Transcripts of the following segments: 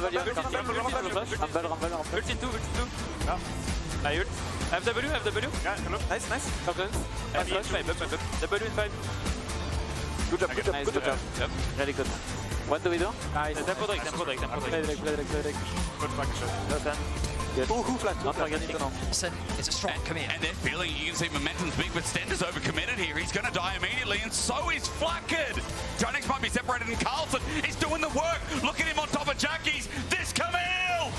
Ult in 2. I ult. I have W. Yeah, hello. Nice. W in 5. Good job. Yep. Really good. What do we do? Nice. Tempo Drake. Play Drake. Good flank shot. Who flanked? It's a strong Camille. And they're feeling, you can see momentum's big, but Stend is overcommitted here. He's going to die immediately, and so is Flakked. GIANTX might be separated, and Carlsen is doing the work. Look at him on top of Jackies. This Camille!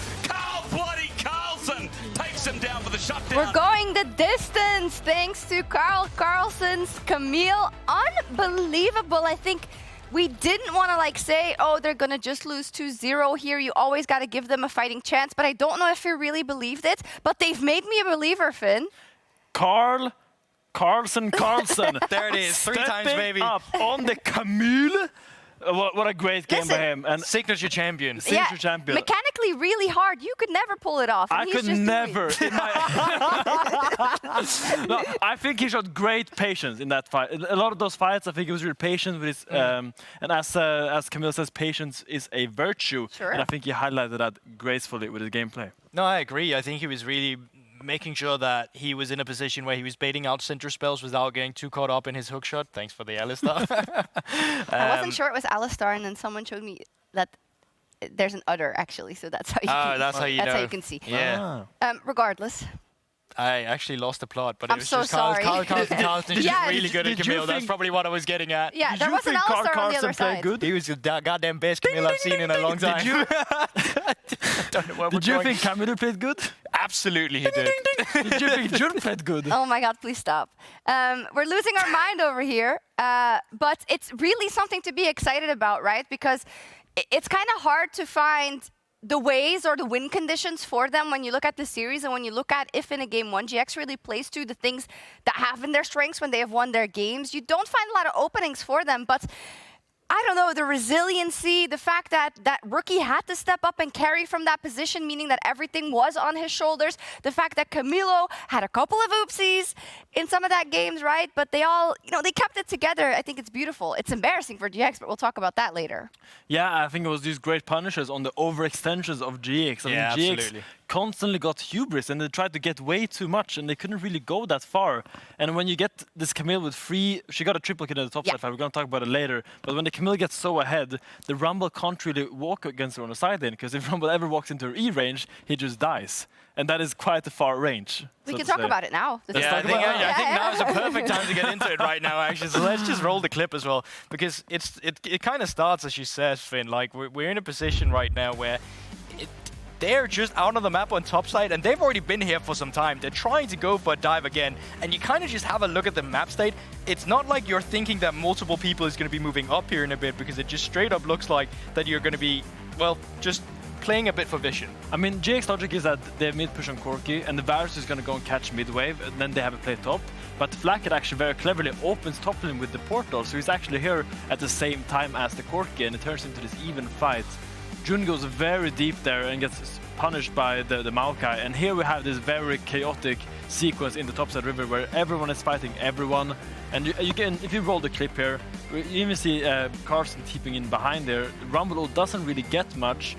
Carlsen takes him down for the shutdown. We're going the distance thanks to Carlsen's Camille. Unbelievable. I think we didn't want to say, oh, they're going to just lose 2-0 here. You always got to give them a fighting chance. But I don't know if we really believed it. But they've made me a believer, Finn. Carlsen. There it is, 3 times, baby. Up on the Camille. What a great game by him. And signature champion. Mechanically really hard. You could never pull it off. I could never. No, I think he showed great patience in that fight. A lot of those fights, I think he was really patient with his. And as Camille says, patience is a virtue. Sure. And I think he highlighted that gracefully with his gameplay. No, I agree. I think he was really making sure that he was in a position where he was baiting out Syndra spells without getting too caught up in his hookshot. Thanks for the Alistar. I wasn't sure it was Alistar, and then someone showed me that there's an udder, actually, so that's how you can, that's how you can see. Yeah. Regardless. I actually lost the plot, but I'm it was so just sorry. Carlsen is just really good at Camille. That's probably what I was getting at. Yeah, there was an Alistar on the other side. Good? He was the goddamn best Camille I've seen in a long time. Did you think Kamiloo played good? Absolutely he did. Did you think Jun played good? Oh my god, please stop. We're losing our mind over here, but it's really something to be excited about, right? Because it's kind of hard to find the ways or the win conditions for them when you look at the series and when you look at if in a game 1 GX really plays to the things that have been their strengths when they have won their games. You don't find a lot of openings for them, but I don't know, the resiliency, the fact that that rookie had to step up and carry from that position, meaning that everything was on his shoulders, the fact that Kamiloo had a couple of oopsies in some of that games, right? But they all, they kept it together. I think it's beautiful. It's embarrassing for GX, but we'll talk about that later. Yeah, I think it was these great punishes on the overextensions of GX. I mean, GX constantly got hubris and they tried to get way too much and they couldn't really go that far. And when you get this Camille with she got a triple kill in the top side fight. We're going to talk about it later. But when the Camille gets so ahead, the Rumble can't really walk against her on the side lane, because if Rumble ever walks into her E range, he just dies. And that is quite a far range. We can talk about it now. I think now is a perfect time to get into it right now, actually. So let's just roll the clip as well, because it kind of starts, as you said, Finn. Like, we're in a position right now where they're just out on the map on top side, and they've already been here for some time. They're trying to go for a dive again, and you kind of just have a look at the map state. It's not like you're thinking that multiple people is going to be moving up here in a bit, because it just straight up looks like that you're going to be, well, just playing a bit for vision. I mean, GX logic is that they have mid push on Corki, and the Varus is going to go and catch mid wave, and then they have a play top. But Flakked actually very cleverly opens top lane with the portal, so he's actually here at the same time as the Corki, and it turns into this even fight. Jun goes very deep there and gets punished by the Maokai, and here we have this very chaotic sequence in the topside river where everyone is fighting everyone. And you can, if you roll the clip here, you even see Carlsen keeping in behind there. Rumble doesn't really get much,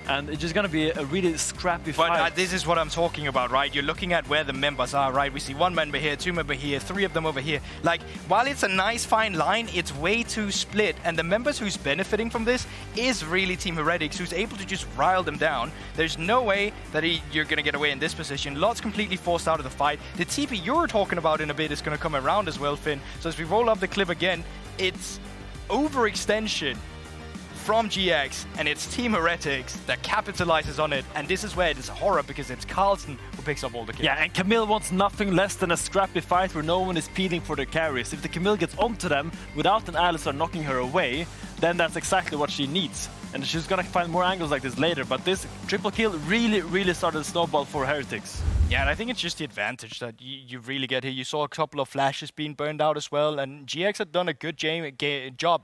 and it's just going to be a really scrappy fight. But this is what I'm talking about, right? You're looking at where the members are, right? We see one member here, two members here, three of them over here. Like, while it's a nice, fine line, it's way too split. And the members who's benefiting from this is really Team Heretics, who's able to just rile them down. There's no way that you're going to get away in this position. Lot's completely forced out of the fight. The TP you're talking about in a bit is going to come around as well, Finn. So as we roll up the clip again, it's overextension from GX, and it's Team Heretics that capitalizes on it, and this is where it is a horror, because it's Carlsen who picks up all the kills. Yeah, and Camille wants nothing less than a scrappy fight where no one is peeling for their carries. If the Camille gets onto them without an Alistar knocking her away, then that's exactly what she needs. And she's gonna find more angles like this later, but this triple kill really started a snowball for Heretics. Yeah, and I think it's just the advantage that you really get here. You saw a couple of flashes being burned out as well, and GX had done a good job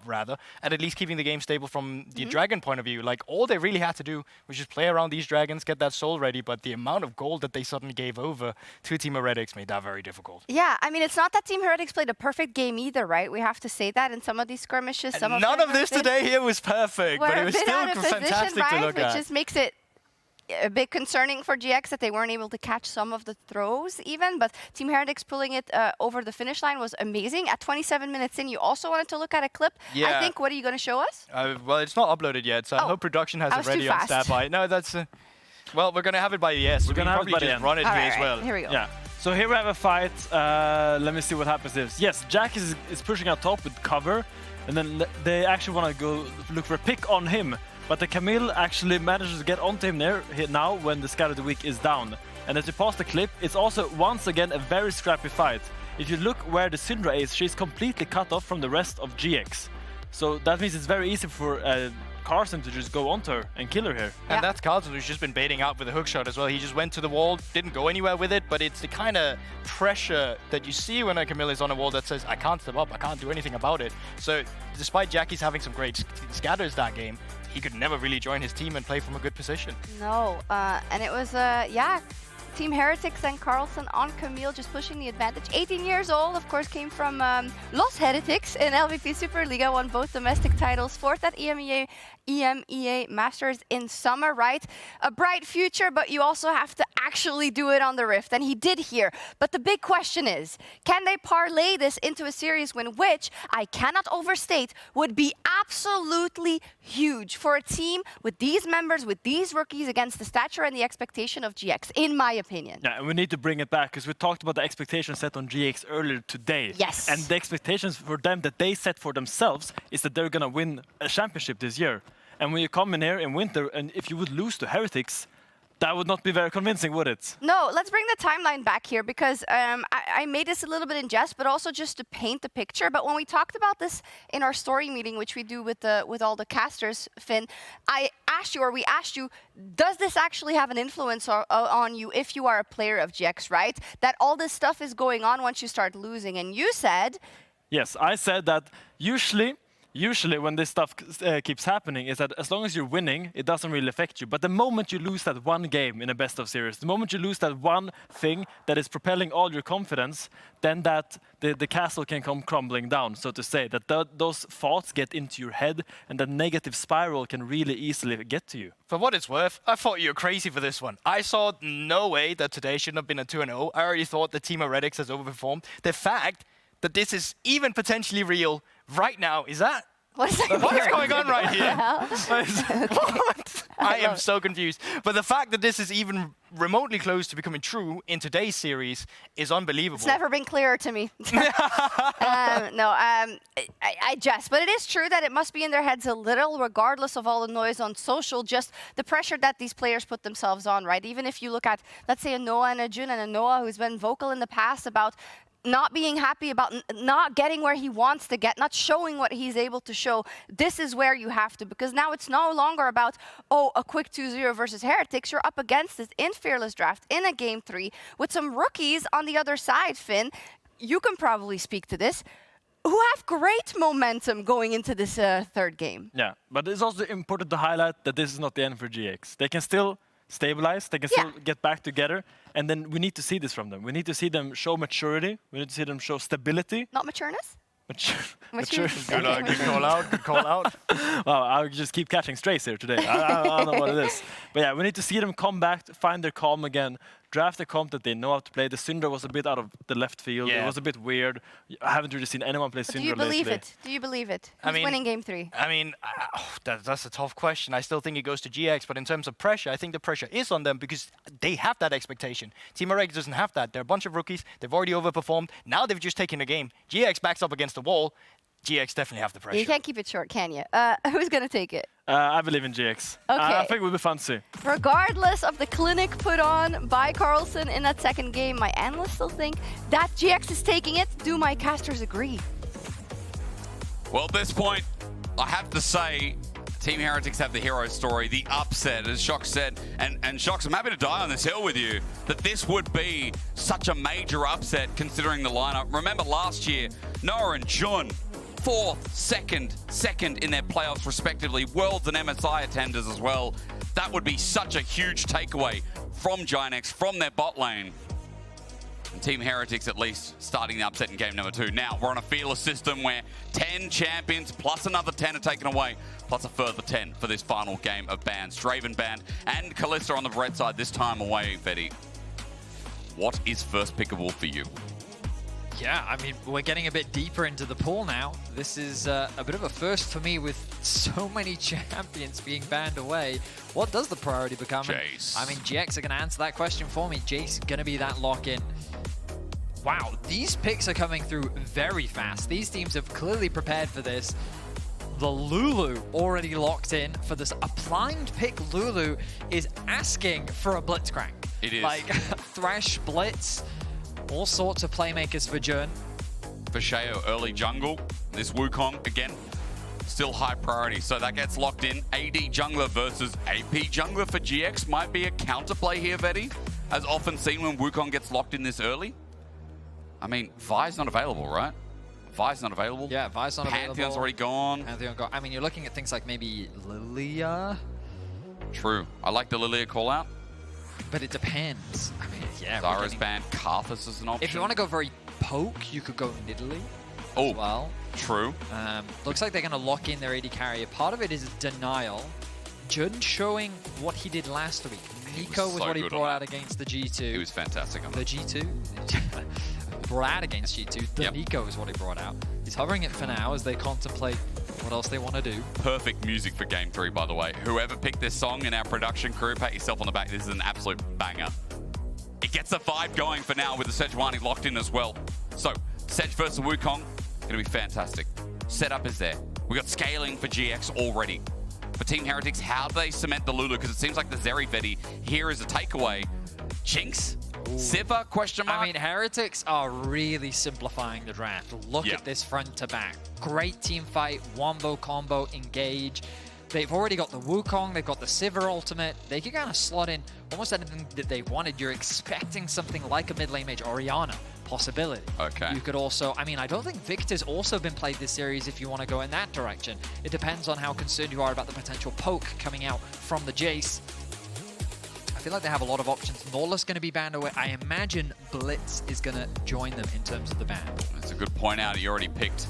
at least keeping the game stable from the dragon point of view. Like, all they really had to do was just play around these dragons, get that soul ready, but the amount of gold that they suddenly gave over to Team Heretics made that very difficult. Yeah, I mean, it's not that Team Heretics played a perfect game either, right? We have to say that in some of these skirmishes. None of this today here was perfect, but it was still fantastic to look at. Which just makes it a bit concerning for GX that they weren't able to catch some of the throws even, but Team Heretics pulling it over the finish line was amazing. At 27 minutes in, you also wanted to look at a clip. Yeah. I think, what are you going to show us? Well, it's not uploaded yet, so I hope production has it ready on standby. No, that's... well, we're going to have it by yes. We're going to have it by the end. Run it here as well. Here we go. Yeah. So here we have a fight. Let me see what happens here. Yes, Jack is pushing out top with cover, and then they actually want to go look for a pick on him. But the Camille actually manages to get onto him now when the Scout of the Week is down. And as you pause the clip, it's also once again a very scrappy fight. If you look where the Syndra is, she's completely cut off from the rest of GX. So that means it's very easy for Carlsen to just go onto her and kill her here. And that's Carlsen, who's just been baiting out with a hookshot as well. He just went to the wall, didn't go anywhere with it, but it's the kind of pressure that you see when a Camille is on a wall that says, I can't step up, I can't do anything about it. So despite Jackie's having some great scatters that game, he could never really join his team and play from a good position. No, and it was, yeah, Team Heretics and Carlsen on Camille just pushing the advantage. 18 years old, of course, came from Los Heretics in LVP Superliga, won both domestic titles, fourth at EMEA Masters in summer, right? A bright future, but you also have to actually do it on the Rift, and he did here. But the big question is, can they parlay this into a series win, which I cannot overstate would be absolutely huge for a team with these members, with these rookies, against the stature and the expectation of GX, in my opinion. Yeah, and we need to bring it back, because we talked about the expectations set on GX earlier today. Yes. And the expectations for them that they set for themselves is that they're going to win a championship this year. And when you come in here in winter, and if you would lose to Heretics, that would not be very convincing, would it? No, let's bring the timeline back here, because I made this a little bit in jest, but also just to paint the picture. But when we talked about this in our story meeting, which we do with all the casters, Finn, we asked you, does this actually have an influence on you if you are a player of GX, right? That all this stuff is going on once you start losing. And you said... Yes, I said that usually when this stuff keeps happening is that as long as you're winning, it doesn't really affect you. But the moment you lose that one game in a best of series, the moment you lose that one thing that is propelling all your confidence, then that the castle can come crumbling down, so to say. That those thoughts get into your head, and that negative spiral can really easily get to you. For what it's worth, I thought you were crazy for this one. I saw no way that today shouldn't have been a 2-0. I already thought the Team Heretics has overperformed. The fact that this is even potentially real right now, is that? What is going on right here? What? I am so confused. But the fact that this is even remotely close to becoming true in today's series is unbelievable. It's never been clearer to me. I jest. But it is true that it must be in their heads a little, regardless of all the noise on social, just the pressure that these players put themselves on, right? Even if you look at, let's say, a Noah and a Jun and a Noah who's been vocal in the past about not being happy about not getting where he wants to get, not showing what he's able to show. This is where you have to, because now it's no longer about, oh, a quick 2-0 versus Heretics. You're up against this in Fearless Draft, in a Game 3, with some rookies on the other side, Finn. You can probably speak to this, who have great momentum going into this third game. Yeah, but it's also important to highlight that this is not the end for GX. They can still stabilize, they can still get back together, and then we need to see this from them. We need to see them show maturity, we need to see them show stability. Not matureness? Mature. Good call out, good call out. Wow, I'll just keep catching strays here today. I don't know what it is. But yeah, we need to see them come back, find their calm again, draft a comp that they know how to play. The Syndra was a bit out of the left field. Yeah. It was a bit weird. I haven't really seen anyone play Syndra lately. Do you believe it? Do you believe it? Who's winning Game 3? I mean, that's a tough question. I still think it goes to GX, but in terms of pressure, I think the pressure is on them because they have that expectation. Team Heretics doesn't have that. They're a bunch of rookies. They've already overperformed. Now they've just taken a game. GX backs up against the wall. GX definitely have the pressure. You can't keep it short, can you? Who's going to take it? I believe in GX. Okay. I think it will be fun to see. Regardless of the clinic put on by Carlsen in that second game, my analysts still think that GX is taking it. Do my casters agree? Well, at this point, I have to say, Team Heretics have the hero story, the upset, as Sjokz said. And Sjokz, I'm happy to die on this hill with you, that this would be such a major upset considering the lineup. Remember last year, Noah and Jun, 4th, 2nd in their playoffs respectively. Worlds and MSI attenders as well. That would be such a huge takeaway from GIANTX, from their bot lane. And Team Heretics at least starting the upset in game number 2. Now we're on a fearless system where 10 champions plus another 10 are taken away, plus a further 10 for this final game of bans. Draven banned and Alistar on the red side this time away, Vedi. What is first pickable for you? Yeah, I mean, we're getting a bit deeper into the pool now. This is a bit of a first for me with so many champions being banned away. What does the priority become? Jace. I mean, GX are going to answer that question for me. Jace is going to be that lock-in. Wow, these picks are coming through very fast. These teams have clearly prepared for this. The Lulu already locked in for this. A blind pick Lulu is asking for a Blitzcrank. It is. Like, Thresh, Blitz, all sorts of playmakers for Jun. For Sheo, early jungle. This Wukong, again, still high priority. So that gets locked in. AD jungler versus AP jungler for GX might be a counterplay here, Vedi. As often seen when Wukong gets locked in this early. I mean, Vi's not available, right? Vi's not available. Yeah, Vi's not available. Pantheon's already gone. Pantheon gone. I mean, you're looking at things like maybe Lilia. True. I like the Lilia call out. But it depends. I mean, yeah. Zara's banned. Karthus is an option. If you want to go very poke, you could go Nidalee as well. True. Looks like they're going to lock in their AD carrier. Part of it is denial. Jun showing what he did last week. Nico was so what he good brought on out that. against the G2. He was fantastic on The G2? brought out against G2. The Nico is what he brought out. He's hovering it for now as they contemplate what else they want to do. Perfect music for game 3, by the way. Whoever picked this song in our production crew, pat yourself on the back. This is an absolute banger. It gets the vibe going for now with the Sejuani locked in as well. So, Sej versus Wukong, going to be fantastic. Setup is there. We got scaling for GX already. For Team Heretics, how do they cement the Lulu? Because it seems like the Zeri Vedi here is a takeaway. Jinx? Sivir? Question mark? I mean, Heretics are really simplifying the draft. Look at this front to back. Great team fight, wombo combo, engage. They've already got the Wukong, they've got the Sivir ultimate. They can kind of slot in almost anything that they wanted. You're expecting something like a mid lane mage, Orianna, possibility. Okay. You could also, I mean, I don't think Victor's also been played this series if you want to go in that direction. It depends on how concerned you are about the potential poke coming out from the Jace. I feel like they have a lot of options. Norla's going to be banned away. I imagine Blitz is going to join them in terms of the ban. That's a good point out. You already picked.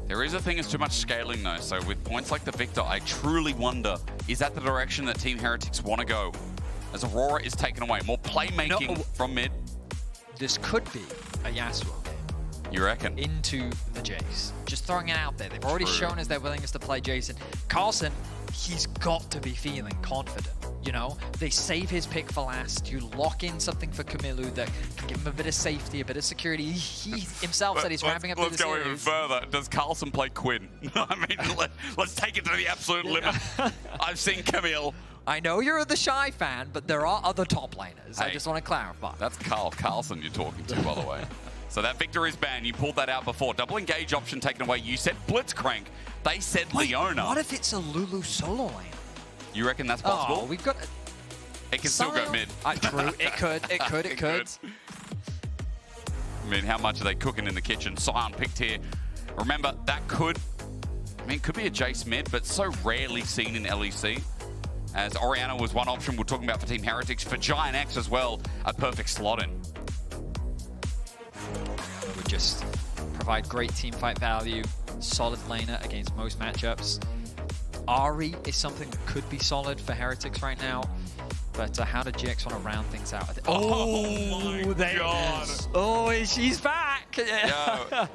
There is a thing as too much scaling though. So with points like the Victor, I truly wonder, is that the direction that Team Heretics want to go? As Aurora is taken away. More playmaking from mid. This could be a Yasuo game. You reckon? Into the Jace. Just throwing it out there. They've already shown us their willingness to play Jason. Carlsen, he's got to be feeling confident. You know, they save his pick for last. You lock in something for Kamiloo that can give him a bit of safety, a bit of security. He himself said he's ramping up through the series. Let's go even further. Does Carlsen play Quinn? I mean, let's take it to the absolute limit. I've seen Camille. I know you're the Shy fan, but there are other top laners. Hey, I just want to clarify. That's Carlsen you're talking to, by the way. So that Victor is banned. You pulled that out before. Double engage option taken away. You said Blitzcrank. They said Leona. What if it's a Lulu solo lane? You reckon that's possible? Oh, we've got... It can still go mid. True. It could. I mean, how much are they cooking in the kitchen? Sion picked here. Remember, that could... I mean, could be a Jace mid, but so rarely seen in LEC. As Orianna was one option we're talking about for Team Heretics. For GIANTX as well, a perfect slot in. Would just provide great team fight value. Solid laner against most matchups. Ahri is something that could be solid for Heretics right now. But how did GX want to round things out? Oh my God. Oh, she's back. Yo,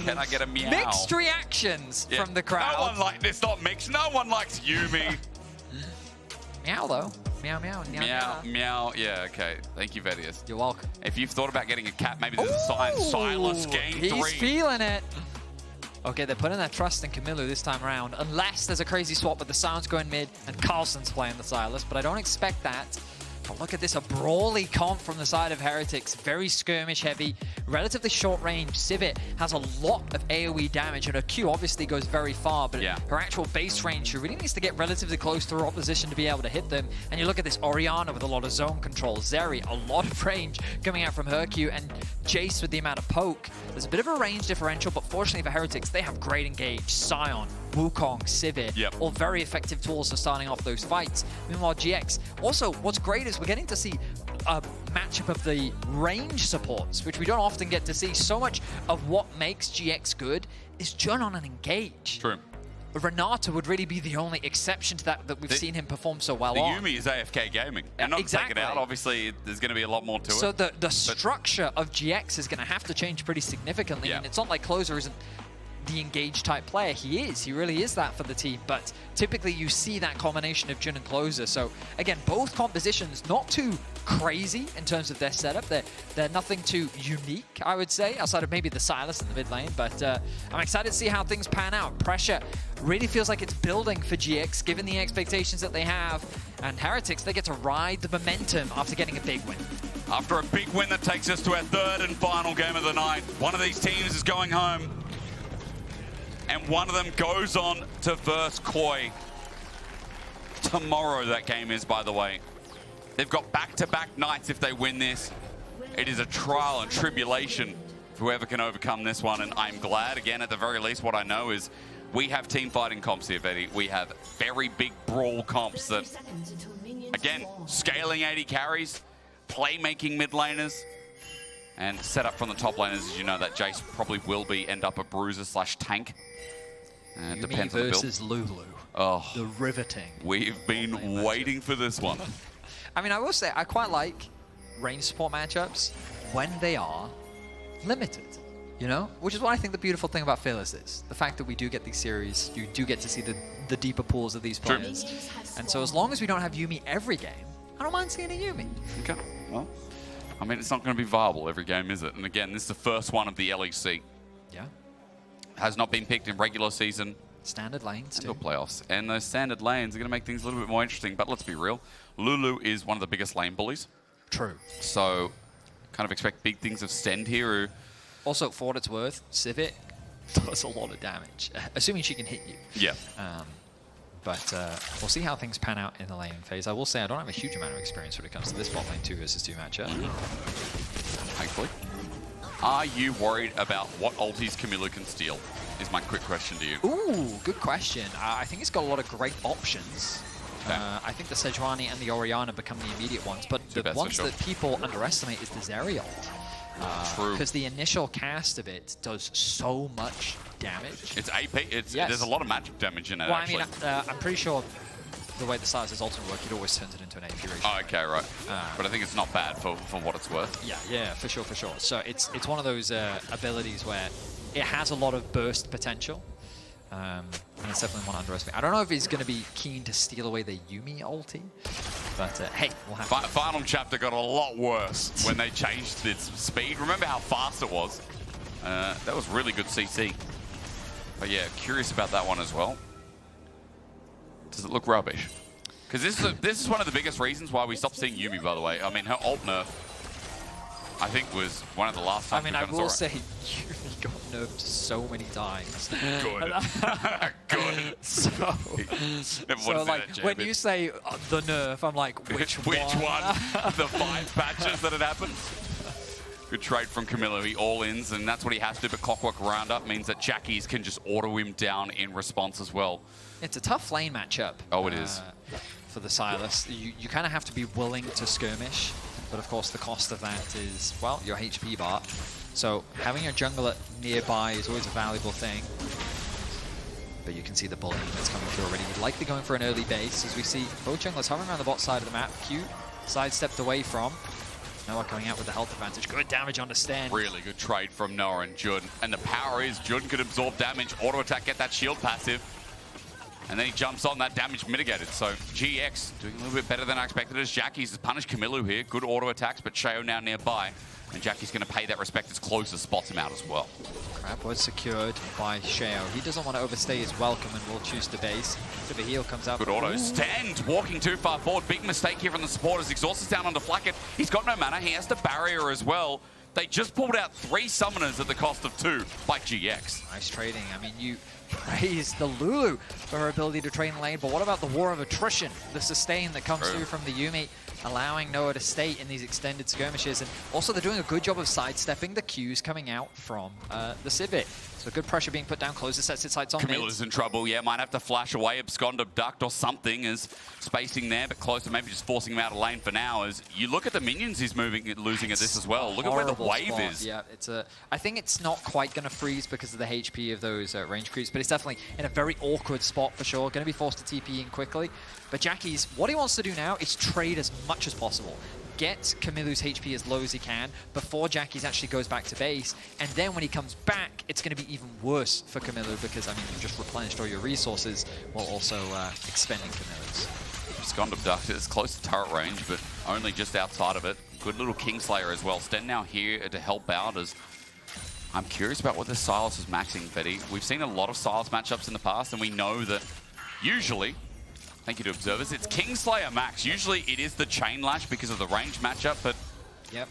can I get a meow? Mixed reactions from the crowd. No one likes this. Not mixed. No one likes Yumi. Meow though. Meow meow. Meow meow. Yeah. Okay. Thank you, Vedius. You're welcome. If you've thought about getting a cat, maybe there's a sign. Silas game 3. He's feeling it. Okay, they're putting their trust in Kamiloo this time around, unless there's a crazy swap with the Sounds going mid and Carlsen's playing the Silas, but I don't expect that. But look at this, a brawly comp from the side of Heretics. Very skirmish heavy, relatively short range. Sivir has a lot of AoE damage, and her Q obviously goes very far, but her actual base range, she really needs to get relatively close to her opposition to be able to hit them. And you look at this Orianna with a lot of zone control. Zeri, a lot of range coming out from her Q, and Jace with the amount of poke. There's a bit of a range differential, but fortunately for Heretics, they have great engage. Sion, Wukong, Sivir, all very effective tools for starting off those fights. Meanwhile, GX, also what's great is we're getting to see a matchup of the range supports, which we don't often get to see. So much of what makes GX good is Jun on an engage. True. Renata would really be the only exception to that we've seen him perform so well on. The Yuumi is AFK gaming. And not to take it out, obviously there's going to be a lot more to it. So the structure of GX is going to have to change pretty significantly. And it's not like Closer isn't the engaged type player. He really is that for the team, but typically you see that combination of Jun and Closer. So again, both compositions not too crazy in terms of their setup. They're nothing too unique, I would say, outside of maybe the Silas in the mid lane, but I'm excited to see how things pan out. Pressure really feels like it's building for GX, given the expectations that they have, and Heretics, they get to ride the momentum after getting a big win. After a big win that takes us to our third and final game of the night, one of these teams is going home. And one of them goes on to verse Koi. Tomorrow that game is, by the way. They've got back-to-back nights if they win this. It is a trial and tribulation for whoever can overcome this one. And I'm glad, again, at the very least, what I know is we have team fighting comps here, Vedi. We have very big brawl comps that, again, scaling 80 carries, playmaking mid laners, and set up from the top laners. As you know, that Jace probably will end up a bruiser / tank. Yuumi depends on the build. versus Lulu. Oh, the riveting. We've been waiting for this one. I mean, I will say, I quite like range support matchups when they are limited, you know? Which is what I think the beautiful thing about Fearless is. The fact that we do get these series, you do get to see the deeper pools of these players. And so as long as we don't have Yuumi every game, I don't mind seeing a Yuumi. Okay, well, I mean, it's not going to be viable every game, is it? And again, this is the first one of the LEC. Yeah. Has not been picked in regular season. Standard lanes too. Or playoffs. And those standard lanes are going to make things a little bit more interesting. But let's be real. Lulu is one of the biggest lane bullies. True. So kind of expect big things of Stend here. Also, for what it's worth, Sivir does a lot of damage. Assuming she can hit you. Yeah. But we'll see how things pan out in the lane phase. I will say I don't have a huge amount of experience when it comes to this bot lane 2 versus 2 matchup. Thankfully. Are you worried about what ultis Kamiloo can steal? Is my quick question to you. Ooh, good question. I think it's got a lot of great options. Okay. I think the Sejuani and the Orianna become the immediate ones, but the ones that people underestimate is the Zeri ult. True. Because the initial cast of it does so much damage. It's AP. There's a lot of magic damage in it, I mean, I'm pretty sure the way the Silas's ultimate work, it always turns it into an AP ratio. Oh, okay, right. But I think it's not bad for what it's worth. Yeah, for sure. So it's one of those abilities where it has a lot of burst potential. And it's definitely one to underestimate. I don't know if he's going to be keen to steal away the Yuumi ulti, but hey, we'll have to. Final chapter got a lot worse when they changed its speed. Remember how fast it was? That was really good CC. But yeah, curious about that one as well. Does it look rubbish? Because this is one of the biggest reasons why we stopped seeing Yuumi, by the way. I mean, her ult nerf, I think, was one of the last times we I will say Yuumi got nerfed so many times. Good. Good. So like, when you say the nerf, I'm like, which one? The 5 patches that had happened? Good trade from Camille. He all-ins, and that's what he has to do, but Clockwork Roundup means that Jackies can just auto him down in response as well. It's a tough lane matchup. Oh, it is. For the Silas. You kind of have to be willing to skirmish, but of course the cost of that is, well, your HP bar. So having your jungler nearby is always a valuable thing. But you can see the bullying that's coming through already. Likely going for an early base, as we see both junglers hovering around the bot side of the map. Q sidestepped away from. Noah coming out with the health advantage. Good damage on the Stend. Really good trade from Noah and Jun. And the power is Jun could absorb damage, auto attack, get that shield passive. And then he jumps on, that damage mitigated. So GX doing a little bit better than I expected as Jackies has punished Kamiloo here. Good auto attacks, but Sheo now nearby. And Jackie's going to pay that respect as close as spots him out as well. Grab was secured by Sheo. He doesn't want to overstay his welcome and will choose to base. So the heal comes out. Good auto. Stend walking too far forward. Big mistake here from the supporters. Exhaust is down onto Flakked. He's got no mana. He has the barrier as well. They just pulled out 3 summoners at the cost of 2 by GX. Nice trading. I mean, you praise the Lulu for her ability to trade in lane, but what about the war of attrition? The sustain that comes through from the Yuumi, allowing Noah to stay in these extended skirmishes. And also they're doing a good job of sidestepping the Qs coming out from the Civet. So good pressure being put down. Closer sets its sights on mid. Camilo's in trouble. Yeah, might have to flash away, abscond, abduct or something as spacing there, but closer, maybe just forcing him out of lane for now. As you look at the minions he's losing at this as well. Look at where the wave spot. is. Yeah, I think it's not quite going to freeze because of the HP of those range creeps, but it's definitely in a very awkward spot for sure. Going to be forced to TP in quickly. But Jackie's, what he wants to do now is trade as much as possible. Get Camiloo's HP as low as he can before Jackie's actually goes back to base. And then when he comes back, it's going to be even worse for Kamiloo because, I mean, you've just replenished all your resources while also expending Camiloo's. Abscond, abduct is close to turret range, but only just outside of it. Good little Kingslayer as well. Stend now here to help out as I'm curious about what this Sylas is maxing, Fetty. We've seen a lot of Sylas matchups in the past, and we know that usually, thank you to observers, it's Kingslayer max. Usually it is the Chain Lash because of the range matchup, but yep.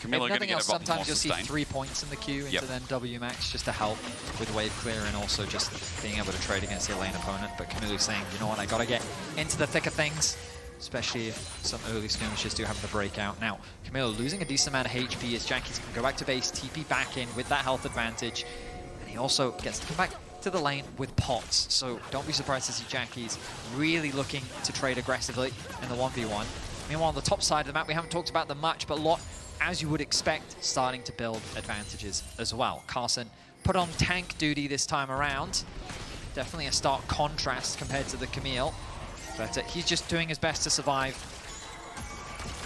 Camille going to get a lot more sometimes you'll see sustain. 3 points in the queue into then W max just to help with wave clear and also just being able to trade against the lane opponent. But Camille's saying, you know what, I got to get into the thick of things, especially if some early skirmishes do happen to break out. Now, Camille losing a decent amount of HP as Jackie's going to go back to base, TP back in with that health advantage, and he also gets to come back to the lane with pots. So don't be surprised to see Jackie's really looking to trade aggressively in the 1v1. Meanwhile, on the top side of the map, we haven't talked about them much, but a lot, as you would expect, starting to build advantages as well. Carlsen put on tank duty this time around. Definitely a stark contrast compared to the Camille, but he's just doing his best to survive.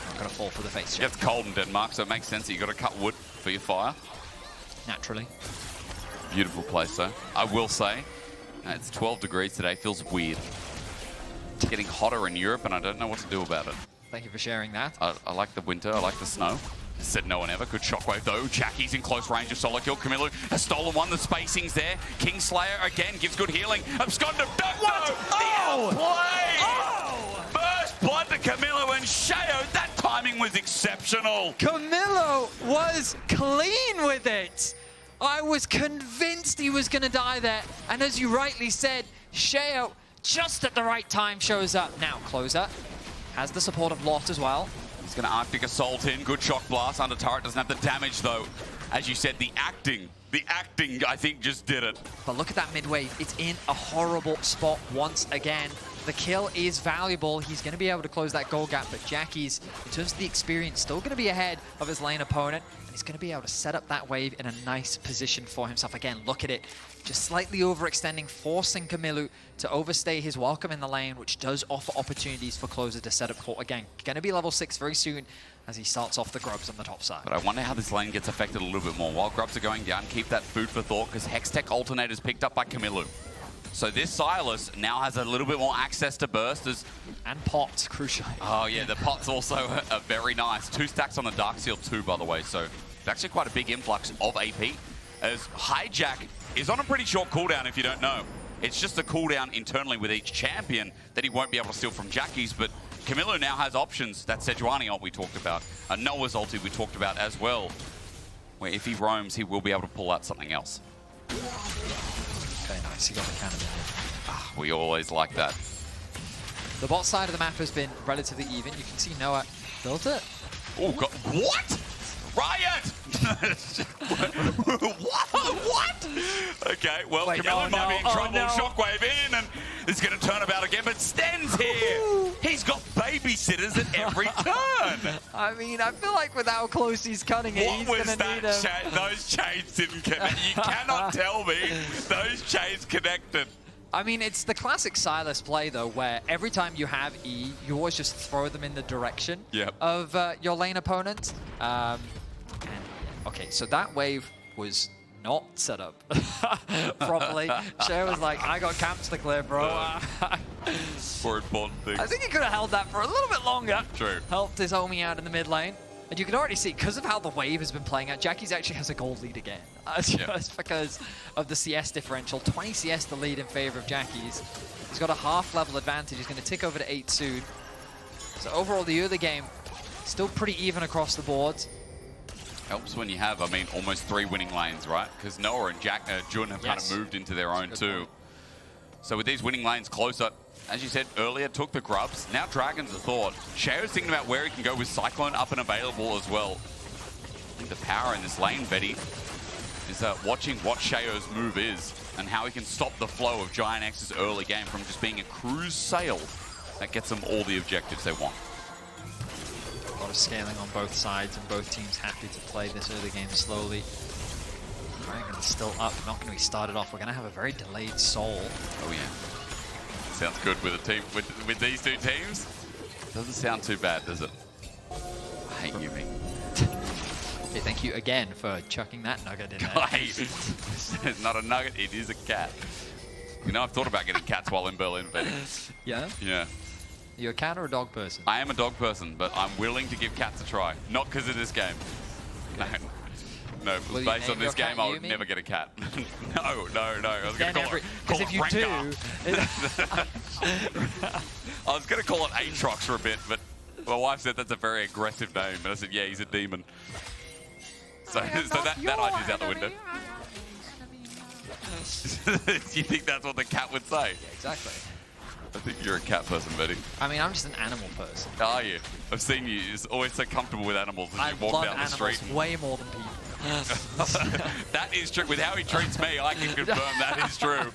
Not going to fall for the face check. It's cold in Denmark, so it makes sense that you've got to cut wood for your fire. Naturally. Beautiful place, though. I will say, it's 12 degrees today. Feels weird. It's getting hotter in Europe, and I don't know what to do about it. Thank you for sharing that. I like the winter. I like the snow. Said no one ever. Good shockwave, though. Jackie's in close range of solo kill. Camiloo has stolen one. The spacing's there. Kingslayer, again, gives good healing. Abscond, abduct, what? The outplay! Oh! First blood to Camiloo and Sheo. That timing was exceptional. Kamiloo was clean with it. I was convinced he was going to die there. And as you rightly said, Sheo just at the right time shows up. Now, Closer has the support of Lot as well. He's going to Arctic Assault in. Good shock blast under turret. Doesn't have the damage, though. As you said, the acting, I think, just did it. But look at that mid wave. It's in a horrible spot once again. The kill is valuable. He's going to be able to close that goal gap, but Jackie's, in terms of the experience, still going to be ahead of his lane opponent. And he's going to be able to set up that wave in a nice position for himself. Again, look at it. Just slightly overextending, forcing Kamiloo to overstay his welcome in the lane, which does offer opportunities for Closer to set up for, again, going to be level 6 very soon as he starts off the grubs on the top side. But I wonder how this lane gets affected a little bit more. While grubs are going down, keep that food for thought, because Hextech Alternators picked up by Camiloo. So this Sylas now has a little bit more access to bursters. And pots, crucially. Oh yeah, the pots also are very nice. 2 stacks on the Dark Seal too, by the way. So it's actually quite a big influx of AP. As Hijack is on a pretty short cooldown if you don't know. It's just a cooldown internally with each champion that he won't be able to steal from Jackie's, but Camiloo now has options. That Sejuani ult we talked about. Noah's ulti we talked about as well. Where if he roams, he will be able to pull out something else. Very nice, he got the cannon in. We always like that. The bot side of the map has been relatively even. You can see Noah built it. Oh, God. What? Riot! What? Okay, well, Camille might be in trouble. Shockwave in, and it's going to turn about again, but Stend's here. He's got babysitters at every turn. I mean, I feel like with how close he's cutting it, he's going to need him. Those chains didn't connect. You cannot tell me those chains connected. I mean, it's the classic Sylas play, though, where every time you have E, you always just throw them in the direction of your lane opponent. Okay, so that wave was not set up properly. Sheo was like, I got camps to clear, bro. More important things. I think he could have held that for a little bit longer. True. Helped his homie out in the mid lane. And you can already see, because of how the wave has been playing out, Jackie's actually has a gold lead again. Just because of the CS differential. 20 CS the lead in favor of Jackie's. He's got a half-level advantage. He's going to tick over to 8 soon. So overall, the early game, still pretty even across the board. Helps when you have, I mean, almost 3 winning lanes, right? Because Noah and Jun have kind of moved into their own too. So with these winning lanes closer, as you said earlier, took the grubs. Now Dragon's a thought. Sheo's thinking about where he can go with Cyclone up and available as well. I think the power in this lane, Vedi, is watching what Sheo's move is and how he can stop the flow of GIANTX's early game from just being a cruise sail that gets them all the objectives they want. A lot of scaling on both sides, and both teams happy to play this early game slowly. Dragon's still up, not going to be started off. We're going to have a very delayed soul. Oh yeah. Sounds good with a team with these two teams. Doesn't sound too bad, does it? I hate you, me. Okay, thank you again for chucking that nugget in there. It's not a nugget, it is a cat. You know, I've thought about getting cats while in Berlin, but Yeah? yeah. You a cat or a dog person? I am a dog person, but I'm willing to give cats a try. Not because of this game. Okay. No, if it was based on this game, I would never get a cat. No. I was going to call it Because if you do... I was going to call it Aatrox for a bit, but my wife said that's a very aggressive name. And I said, yeah, he's a demon. So that idea's out the window. Do you think that's what the cat would say? Yeah, exactly. I think you're a cat person, Betty. I mean, I'm just an animal person. Are you? I've seen you. You're always so comfortable with animals as you walk down the street. Way more than people. That is true. With how he treats me, I can confirm that is true.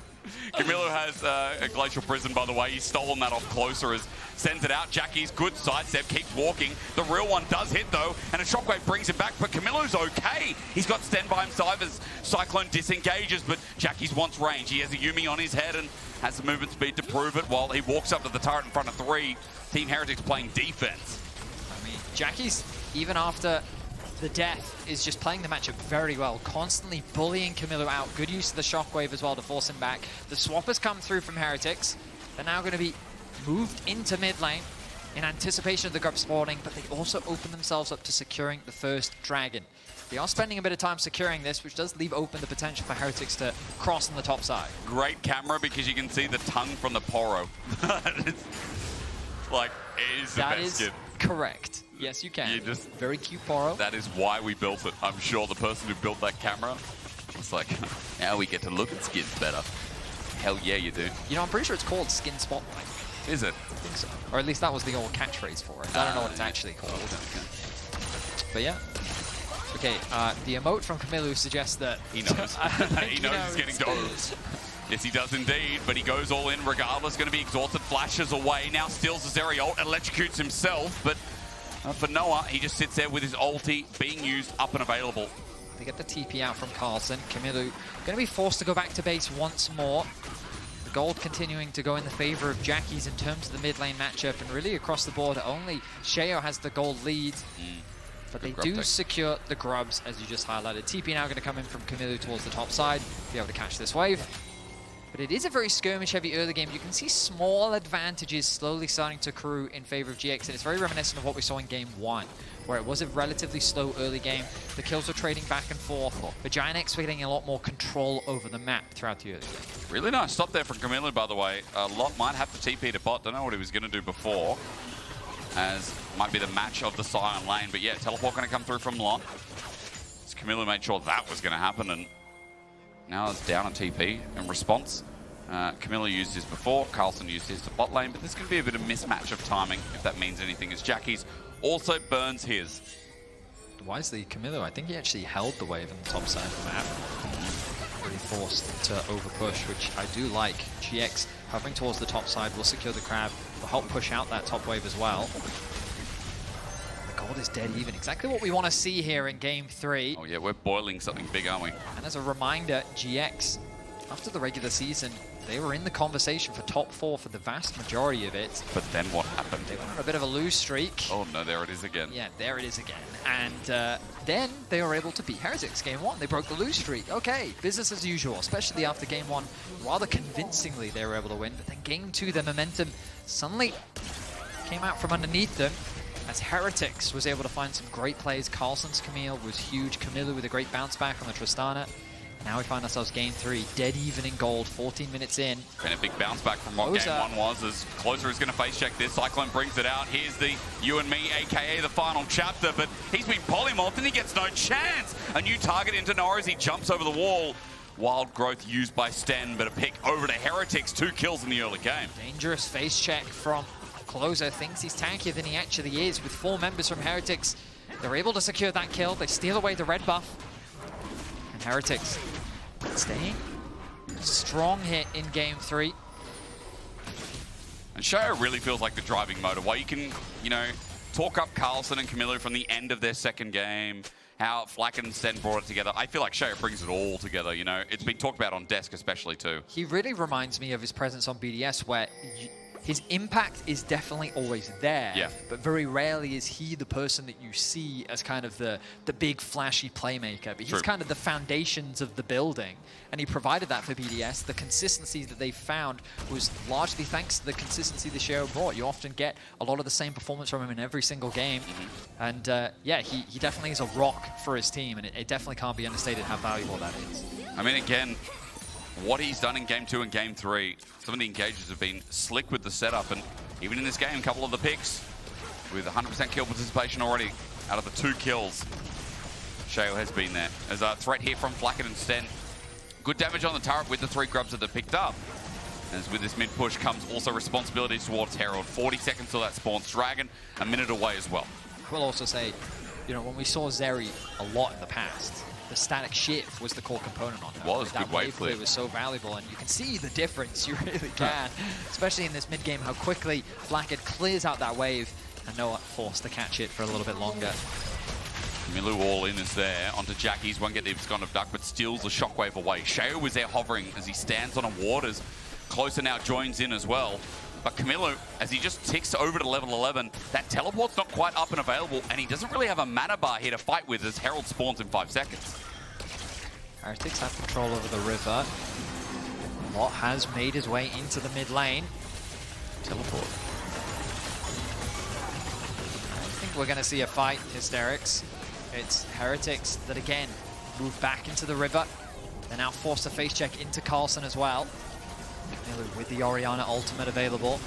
Kamiloo has a Glacial Prison, by the way. He's stolen that off closer as sends it out. Jackie's good sidestep, keeps walking. The real one does hit, though, and a Shockwave brings it back, but Camiloo's okay. He's got Stend by himself as Cyclone disengages, but Jackie's wants range. He has a Yuumi on his head and has the movement speed to prove it while he walks up to the turret in front of 3. Team Heretics playing defense. I mean, Jackie's, even after the death, is just playing the matchup very well, constantly bullying Kamiloo out. Good use of the Shockwave as well to force him back. The swap has come through from Heretics. They're now going to be moved into mid lane in anticipation of the grub spawning, but they also open themselves up to securing the first dragon. They are spending a bit of time securing this, which does leave open the potential for Heretics to cross on the top side. Great camera because you can see the tongue from the Poro. Like, it is the best skin. Correct. Yes, you can. Very cute Poro. That is why we built it. I'm sure the person who built that camera was like, now we get to look at skins better. Hell yeah, you do. You know, I'm pretty sure it's called Skin Spotlight. Is it? I think so. Or at least that was the old catchphrase for it. I don't know what it's actually called. But yeah. Okay, the emote from Kamiloo suggests that... He knows. He knows he's getting dozed. Yes, he does indeed, but he goes all in regardless. Going to be exhausted, flashes away. Now steals the Zeri ult, electrocutes himself, but for Noah, he just sits there with his ulti being used up and available. They get the TP out from Carlsen. Kamiloo going to be forced to go back to base once more. The gold continuing to go in the favor of Jackie's in terms of the mid lane matchup, and really across the board, only Sheo has the gold lead. But they do secure the grubs, as you just highlighted. TP now going to come in from Kamiloo towards the top side, be able to catch this wave. But it is a very skirmish-heavy early game. You can see small advantages slowly starting to accrue in favor of GX, and it's very reminiscent of what we saw in Game 1, where it was a relatively slow early game. The kills were trading back and forth, but GIANTX were getting a lot more control over the map throughout the early game. Really nice stop there from Camille, by the way. Lot might have to TP to bot. Don't know what he was going to do before, as might be the match of the Sion lane. But yeah, teleport going to come through from Lot. Camille made sure that was going to happen, and now it's down a TP in response. Camille used his before, Carlsen used his to bot lane, but this could be a bit of mismatch of timing, if that means anything, as Jackie's also burns his. Wisely, Kamiloo, I think he actually held the wave on the top side of the map. Really forced to overpush, which I do like. GX hovering towards the top side will secure the crab, will help push out that top wave as well. The gold is dead even. Exactly what we want to see here in Game 3. Oh yeah, we're boiling something big, aren't we? And as a reminder, GX, after the regular season, they were in the conversation for top 4 for the vast majority of it. But then what happened? They went on a bit of a lose streak. Oh no, there it is again. Yeah, there it is again. And then they were able to beat Heretics Game 1. They broke the lose streak. Okay, business as usual, especially after Game 1. Rather convincingly, they were able to win. But then Game 2, their momentum suddenly came out from underneath them. as Heretics was able to find some great plays. Carlsen's Camille was huge. Kamiloo with a great bounce back on the Tristana. Now we find ourselves game 3, dead even in gold, 14 minutes in. And a big bounce back from what game 1 was, as Closer is going to face check this. Cyclone brings it out. Here's the You and Me, aka the final chapter, but he's been polymorphed and he gets no chance. A new target into Nora as he jumps over the wall. Wild growth used by Stend, but a pick over to Heretics. 2 kills in the early game. Dangerous face check from Closer. Thinks he's tankier than he actually is. With 4 members from Heretics, they're able to secure that kill. They steal away the red buff. And Heretics staying strong hit in game 3. And Sheo really feels like the driving motor. While you can, you know, talk up Carlsen and Kamiloo from the end of their second game, how Flakked and Stend brought it together. I feel like Sheo brings it all together, you know. It's been talked about on desk especially too. He really reminds me of his presence on BDS, where his impact is definitely always there, but very rarely is he the person that you see as kind of the big flashy playmaker. But he's kind of the foundations of the building, and he provided that for BDS. The consistency that they found was largely thanks to the consistency that Sheo brought. You often get a lot of the same performance from him in every single game. And yeah, he definitely is a rock for his team, and it definitely can't be understated how valuable that is. I mean, again, what he's done in game 2 and game 3, some of the engagers have been slick with the setup, and even in this game, a couple of the picks with 100% kill participation already out of the 2 kills. Sheo has been there. There's a threat here from Flakked and Stend. Good damage on the turret with the 3 grubs that they picked up. As with this mid push comes also responsibilities towards Herald. 40 seconds till that spawns Dragon, a minute away as well. I will also say, you know, when we saw Zeri a lot in the past, the static shift was the core component on her. It was, that good wave play flip. was so valuable, and you can see the difference, you really can. Especially in this mid-game, how quickly Flakked clears out that wave, and Noah forced to catch it for a little bit longer. Kamiloo all in is there, onto Jackie's, won't get the Abscond of Duck, but steals the shockwave away. Sheo was there hovering as he stands on a ward, as Closer now joins in as well. But Kamiloo, as he just ticks over to level 11, that teleport's not quite up and available, and he doesn't really have a mana bar here to fight with as Herald spawns in 5 seconds. Heretics have control over the river. Lot has made his way into the mid lane. Teleport. I think we're going to see a fight, Hysterics. It's Heretics that again move back into the river. They're now forced to face check into Carlsen as well. Kamiloo with the Orianna ultimate available.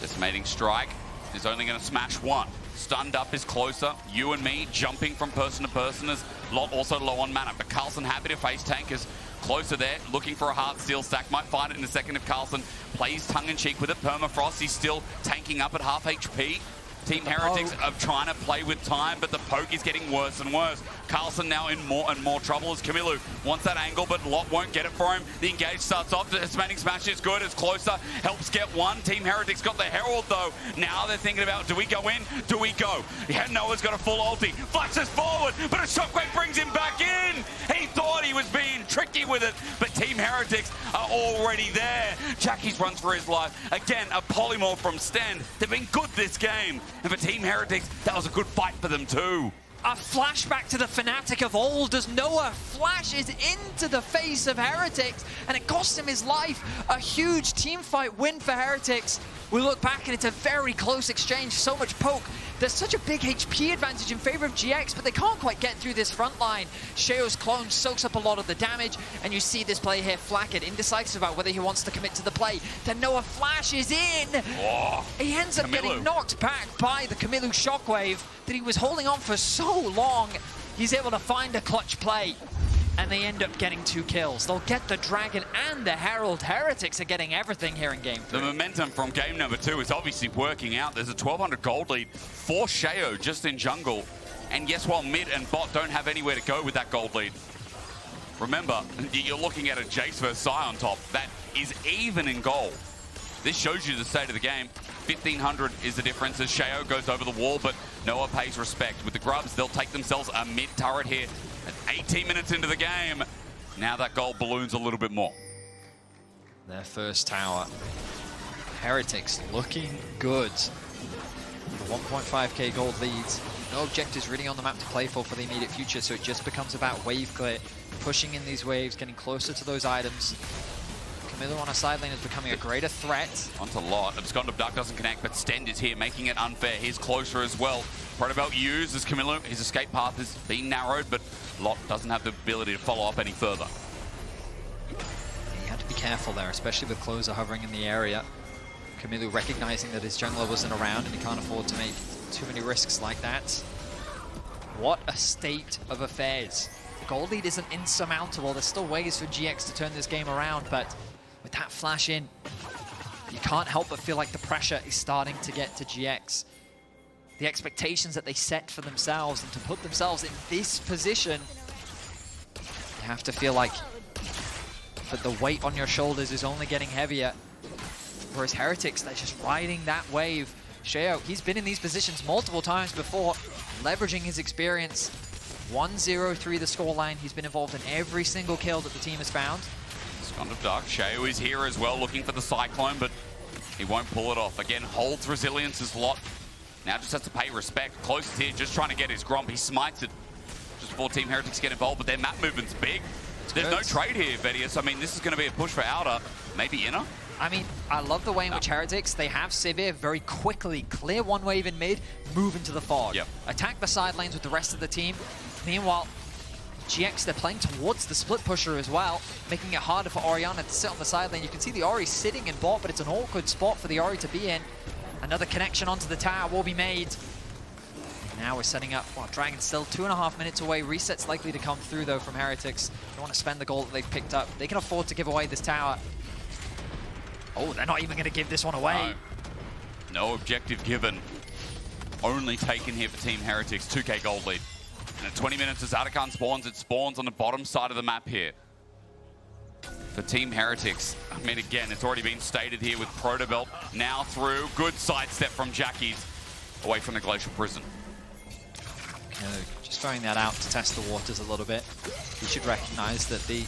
Decimating strike is only going to smash 1. Stunned up is Closer. You and Me jumping from person to person as Lot also low on mana. But Carlsen happy to face tank as Closer there, looking for a heart steal stack. Might find it in a second if Carlsen plays tongue-in-cheek with it. Permafrost, he's still tanking up at half HP. Team Heretics are trying to play with time, but the poke is getting worse and worse. Carlsen now in more and more trouble as Kamiloo wants that angle, but Lot won't get it for him. The engage starts off. The Spanning Smash is good as Closer helps get 1. Team Heretics got the Herald, though. Now they're thinking about, do we go in? Do we go? Yeah, Noah's got a full ulti. Flashes forward, but a shockwave brings him back in. He thought he was being tricky with it, but Team Heretics are already there. Jackie's runs for his life. Again, a polymorph from Stend. They've been good this game. And for Team Heretics, that was a good fight for them too. A flashback to the Fnatic of old as Noah flashes into the face of Heretics, and it costs him his life. A huge team fight win for Heretics. We look back and it's a very close exchange, so much poke. There's such a big HP advantage in favor of GX, but they can't quite get through this front line. Sheo's clone soaks up a lot of the damage, and you see this play here, Flakked, indecisive about whether he wants to commit to the play. Then Noah flashes in. Oh, he ends up getting knocked back by the Kamiloo shockwave that he was holding on for so long. He's able to find a clutch play, and they end up getting 2 kills. They'll get the Dragon and the Herald. Heretics are getting everything here in game 3. The momentum from game number 2 is obviously working out. There's a 1200 gold lead for Sheo just in jungle. And yes, while mid and bot don't have anywhere to go with that gold lead, remember, you're looking at a Jace versus Psy on top. That is even in gold. This shows you the state of the game. 1500 is the difference as Sheo goes over the wall, but Noah pays respect. With the grubs, they'll take themselves a mid turret here. At 18 minutes into the game, now that gold balloons a little bit more. Their first tower. Heretics looking good. The 1.5k gold leads. No objectives really on the map to play for the immediate future, so it just becomes about wave clear. Pushing in these waves, getting closer to those items. Kamiloo on a side lane is becoming a greater threat. Onto Lot. Abscond Duck doesn't connect, but Stend is here, making it unfair. He's closer as well. Protobelt used as Kamiloo. His escape path is being narrowed, but Lot doesn't have the ability to follow up any further. You have to be careful there, especially with Closer hovering in the area. Kamiloo recognizing that his jungler wasn't around and he can't afford to make too many risks like that. What a state of affairs. The gold lead isn't insurmountable. There's still ways for GX to turn this game around, but with that flash in, you can't help but feel like the pressure is starting to get to GX. The expectations that they set for themselves and to put themselves in this position, you have to feel like that the weight on your shoulders is only getting heavier. Whereas Heretics, they're just riding that wave. Sheo, he's been in these positions multiple times before, leveraging his experience. 1-0-3 the scoreline. He's been involved in every single kill that the team has found. Scond of Dark. Sheo is here as well, looking for the Cyclone, but he won't pull it off. Again, holds resilience as Lot. Now just has to pay respect. Close is here, just trying to get his Gromp. He smites it just before Team Heretics get involved, but their map movement's big. There's no trade here, Vedius. I mean, this is going to be a push for outer, maybe inner. I mean, I love the way in which Heretics, they have Sivir very quickly clear one wave in mid, move into the fog. Yep. Attack the side lanes with the rest of the team. Meanwhile, GX, they're playing towards the split pusher as well, making it harder for Orianna to sit on the side lane. You can see the Ori sitting in bot, but it's an awkward spot for the Ori to be in. Another connection onto the tower will be made. Now we're setting up, well, Dragon's still 2.5 minutes away. Reset's likely to come through, though, from Heretics. They want to spend the gold that they've picked up. They can afford to give away this tower. Oh, they're not even going to give this one away. No objective given. Only taken here for Team Heretics. 2k gold lead. And at 20 minutes as Atakan spawns, it spawns on the bottom side of the map here. For Team Heretics, I mean, again, it's already been stated here with Protobelt now through. Good sidestep from Jackies away from the Glacial Prison. Just throwing that out to test the waters a little bit. He should recognize that the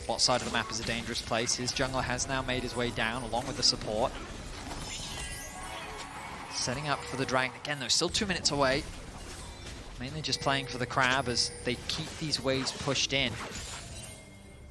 bot side of the map is a dangerous place. His jungler has now made his way down along with the support. Setting up for the Dragon. Again, they're still 2 minutes away. Mainly just playing for the crab as they keep these waves pushed in.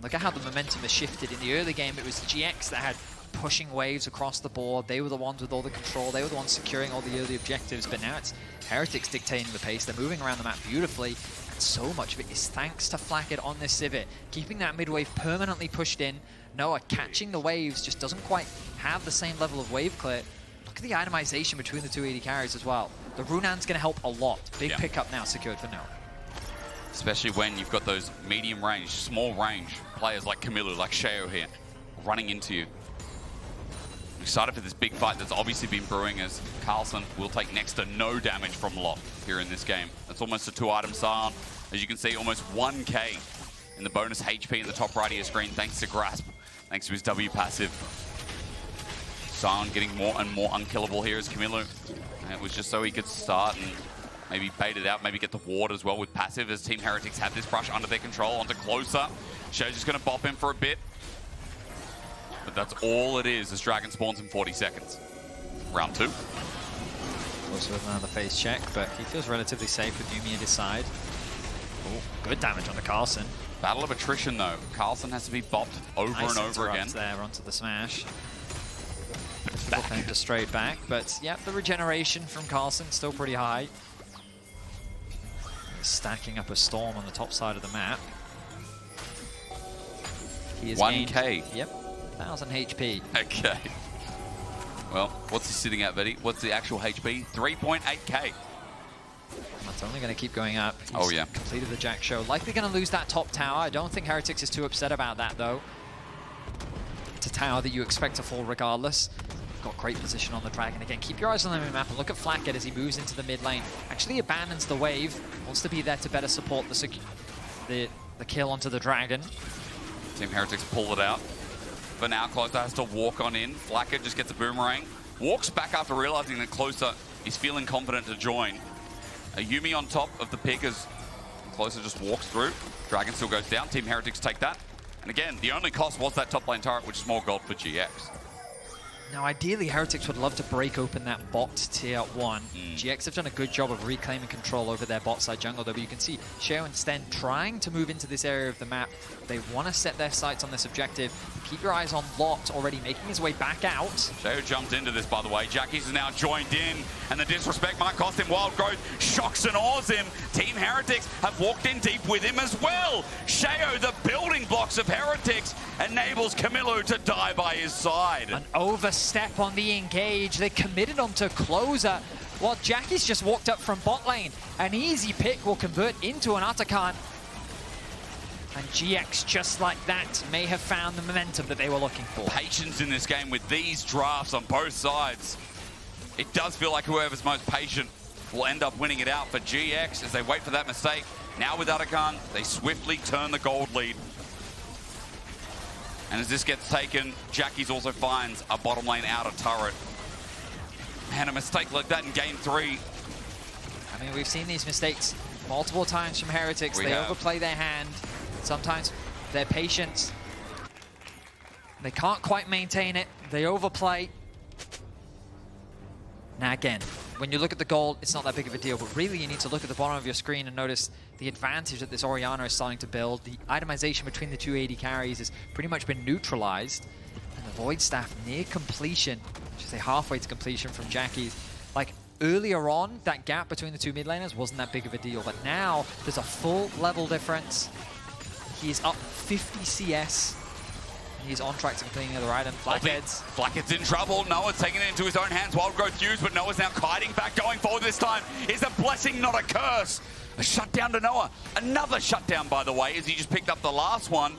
Look at how the momentum has shifted. In the early game, it was GX that had pushing waves across the board. They were the ones with all the control. They were the ones securing all the early objectives. But now it's Heretics dictating the pace. They're moving around the map beautifully. And so much of it is thanks to Flakked on this Sivir. Keeping that mid wave permanently pushed in. Noah catching the waves just doesn't quite have the same level of wave clear. Look at the itemization between the two AD carries as well. The Runan's going to help a lot. Big pickup now secured for Noah. Especially when you've got those medium range, small range players like Kamiloo, like Sheo here, running into you. I'm excited for this big fight that's obviously been brewing as Carlsen will take next to no damage from Lot here in this game. That's almost a 2-item silent. As you can see, almost 1k in the bonus HP in the top right of your screen thanks to Grasp, thanks to his W passive. Sion getting more and more unkillable here as Kamiloo. And it was just so he could start and maybe bait it out, maybe get the ward as well with passive as Team Heretics have this brush under their control onto Closer. Sheo's just going to bop him for a bit. But that's all it is as Dragon spawns in 40 seconds. Round 2. Also with another phase check, but he feels relatively safe with Yuumi at his side. Oh, good damage on the Carlsen. Battle of attrition though. Carlsen has to be bopped over Nice and over again. there onto the smash. Difficult for him to straight back, but yeah, the regeneration from Carlsen still pretty high. He's stacking up a storm on the top side of the map. He is 1k. gained, yep, 1000 HP. Okay. Well, what's he sitting at, Vedi? What's the actual HP? 3.8k. That's only going to keep going up. He's Oh yeah. completed the Jack show. Likely going to lose that top tower. I don't think Heretics is too upset about that though. It's a tower that you expect to fall regardless. Got great position on the Dragon. Again, keep your eyes on the map and look at Flakked as he moves into the mid lane. Actually abandons the wave. Wants to be there to better support the kill onto the Dragon. Team Heretics pull it out. For now, Closer has to walk on in. Flakked just gets a boomerang. Walks back after realizing that Closer is feeling confident to join. A Yuumi on top of the pick as Closer just walks through. Dragon still goes down. Team Heretics take that. And again, the only cost was that top lane turret, which is more gold for GX. Now, ideally, Heretics would love to break open that bot tier 1. GX have done a good job of reclaiming control over their bot side jungle, though. But you can see Sheo and Stend trying to move into this area of the map. They want to set their sights on this objective. Keep your eyes on Lot, already making his way back out. Sheo jumped into this, by the way. Jackie's is now joined in, and the disrespect might cost him wild growth. Sjokz and awes him. Team Heretics have walked in deep with him as well. Sheo, the building blocks of Heretics, enables Kamiloo to die by his side. An overstep on the engage. They committed onto closer, while Jackie's just walked up from bot lane. An easy pick will convert into an Atakan. And GX, just like that, may have found the momentum that they were looking for. Patience in this game with these drafts on both sides. It does feel like whoever's most patient will end up winning it out for GX as they wait for that mistake. Now with Atakan, they swiftly turn the gold lead. And as this gets taken, Jackie's also finds a bottom lane outer turret. Man, a mistake like that in game 3. I mean, we've seen these mistakes multiple times from Heretics. They overplay their hand. Sometimes their patience, they can't quite maintain it. They overplay. Now again, when you look at the gold, it's not that big of a deal, but really you need to look at the bottom of your screen and notice the advantage that this Orianna is starting to build. The itemization between the two AD carries has pretty much been neutralized. And the Void Staff near completion, I should say halfway to completion from Jackie's. Like earlier on, that gap between the two mid laners wasn't that big of a deal, but now there's a full level difference. He is up 50 CS. He's on track to completing the other item. Flakked's in trouble. Noah's taking it into his own hands. Wild growth used, but Noah's now kiting back, going forward this time. Is a blessing, not a curse. A shutdown to Noah. Another shutdown, by the way, as he just picked up the last one.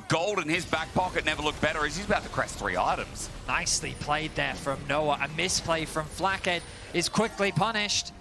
Gold in his back pocket never looked better as he's about to crest 3 items. Nicely played there from Noah. A misplay from Flakked is quickly punished.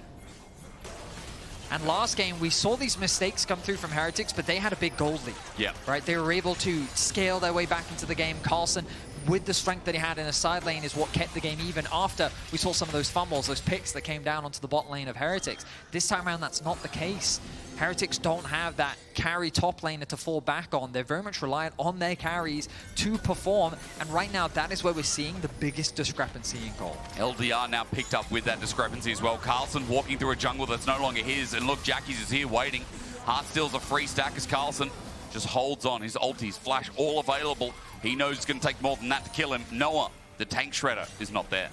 And last game, we saw these mistakes come through from Heretics, but they had a big gold lead. Yeah. Right? They were able to scale their way back into the game. Carlsen, with the strength that he had in the side lane, is what kept the game even after we saw some of those fumbles, those picks that came down onto the bot lane of Heretics. This time around, that's not the case. Heretics don't have that carry top laner to fall back on. They're very much reliant on their carries to perform. And right now, that is where we're seeing the biggest discrepancy in gold. LDR now picked up with that discrepancy as well. Carlsen walking through a jungle that's no longer his. And look, Jackie's is here waiting. Heartsteel's a free stack as Carlsen just holds on. His ultis, flash, all available. He knows it's going to take more than that to kill him. Noah, the tank shredder, is not there.